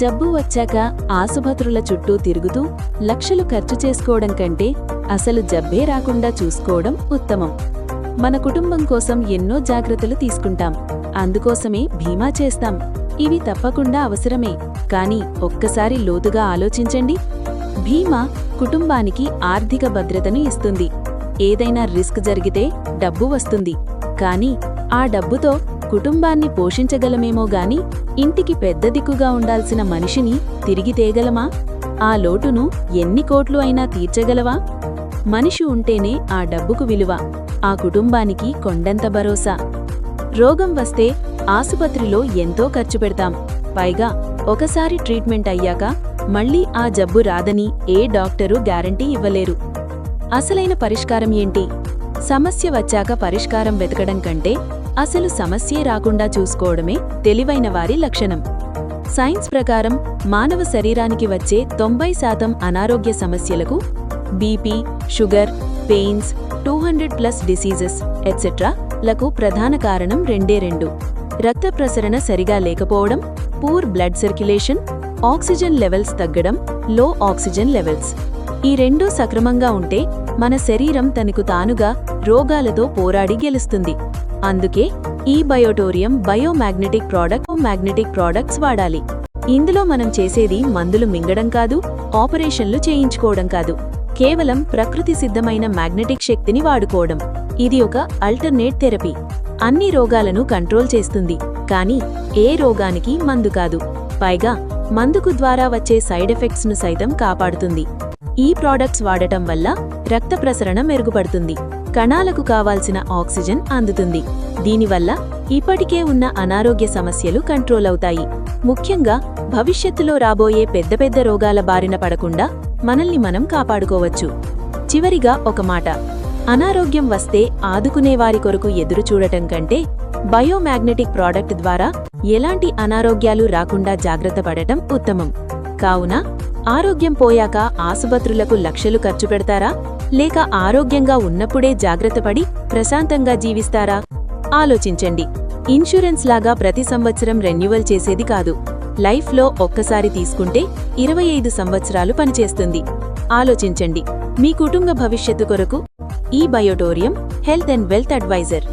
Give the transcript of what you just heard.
జబ్బు వచ్చాక ఆసుపత్రుల చుట్టూ తిరుగుతూ లక్షలు ఖర్చు చేసుకోవడం కంటే అసలు జబ్బే రాకుండా చూసుకోవడం ఉత్తమం. మన కుటుంబం కోసం ఎన్నో జాగ్రత్తలు తీసుకుంటాం, అందుకోసమే బీమా చేస్తాం. ఇవి తప్పకుండా అవసరమే, కానీ ఒక్కసారి లోతుగా ఆలోచించండి. బీమా కుటుంబానికి ఆర్థిక భద్రతను ఇస్తుంది. ఏదైనా రిస్క్ జరిగితే డబ్బు వస్తుంది, కానీ ఆ డబ్బుతో కుటుంబాన్ని పోషించగలమేమో గాని ఇంటికి పెద్ద దిక్కుగా ఉండాల్సిన మనిషిని తిరిగి తేగలమా? ఆ లోటును ఎన్ని కోట్లు అయినా తీర్చగలవా? మనిషి ఉంటేనే ఆ డబ్బుకు విలువ, ఆ కుటుంబానికి కొండంత భరోసా. రోగం వస్తే ఆసుపత్రిలో ఎంతో ఖర్చు పెడతాం, పైగా ఒకసారి ట్రీట్మెంట్ అయ్యాక మళ్ళీ ఆ జబ్బు రాదని ఏ డాక్టరు గ్యారంటీ ఇవ్వలేరు. అసలైన పరిష్కారం ఏంటి? సమస్య వచ్చాక పరిష్కారం వెతకడం కంటే అసలు సమస్యే రాకుండా చూసుకోవడమే తెలివైన వారి లక్షణం. సైన్స్ ప్రకారం మానవ శరీరానికి వచ్చే 90% అనారోగ్య సమస్యలకు BP, sugar, pains, 200+ diseases etcetera లకు ప్రధాన కారణం రెండు: రక్త ప్రసరణ సరిగా లేకపోవడం, poor blood circulation, oxygen levels తగ్గడం, లో ఆక్సిజన్ లెవెల్స్. ఈ రెండూ సక్రమంగా ఉంటే మన శరీరం తనకు తానుగా రోగాలతో పోరాడి గెలుస్తుంది. అందుకే ఈ బయోటోరియం బయోమాగ్నెటిక్ ప్రోడక్ట్స్ వాడాలి. ఇందులో మనం చేసేది మందులు మింగడం కాదు, ఆపరేషన్లు చేయించుకోవడం కాదు, కేవలం ప్రకృతి సిద్ధమైన మ్యాగ్నెటిక్ శక్తిని వాడుకోవడం. ఇది ఒక అల్టర్నేట్ థెరపీ. అన్ని రోగాలను కంట్రోల్ చేస్తుంది, కానీ ఏ రోగానికి మందు కాదు. పైగా మందుకు ద్వారా వచ్చే సైడ్ ఎఫెక్ట్స్ ను సైతం కాపాడుతుంది. ఈ ప్రోడక్ట్స్ వాడటం వల్ల రక్త ప్రసరణ మెరుగుపడుతుంది, కణాలకు కావాల్సిన ఆక్సిజన్ అందుతుంది. దీనివల్ల ఇప్పటికే ఉన్న అనారోగ్య సమస్యలు కంట్రోల్ అవుతాయి. ముఖ్యంగా భవిష్యత్తులో రాబోయే పెద్ద రోగాల బారిన పడకుండా మనల్ని మనం కాపాడుకోవచ్చు. చివరిగా ఒక మాట: అనారోగ్యం వస్తే ఆదుకునేవారి కొరకు ఎదురుచూడటం కంటే బయోమాగ్నెటిక్ ప్రోడక్ట్ ద్వారా ఎలాంటి అనారోగ్యాలు రాకుండా జాగ్రత్త పడటం ఉత్తమం. కావున ఆరోగ్యం పోయాక ఆసుపత్రులకు లక్షలు ఖర్చు పెడతారా, లేక ఆరోగ్యంగా ఉన్నప్పుడే జాగ్రత్తపడి ప్రశాంతంగా జీవిస్తారా? ఆలోచించండి. ఇన్సూరెన్స్ లాగా ప్రతి సంవత్సరం రెన్యువల్ చేసేది కాదు. లైఫ్లో ఒక్కసారి తీసుకుంటే 25 సంవత్సరాలు పనిచేస్తుంది. ఆలోచించండి. మీ కుటుంబ భవిష్యత్తు కొరకు ఈ బయోటోరియం హెల్త్ అండ్ వెల్త్ అడ్వైజర్.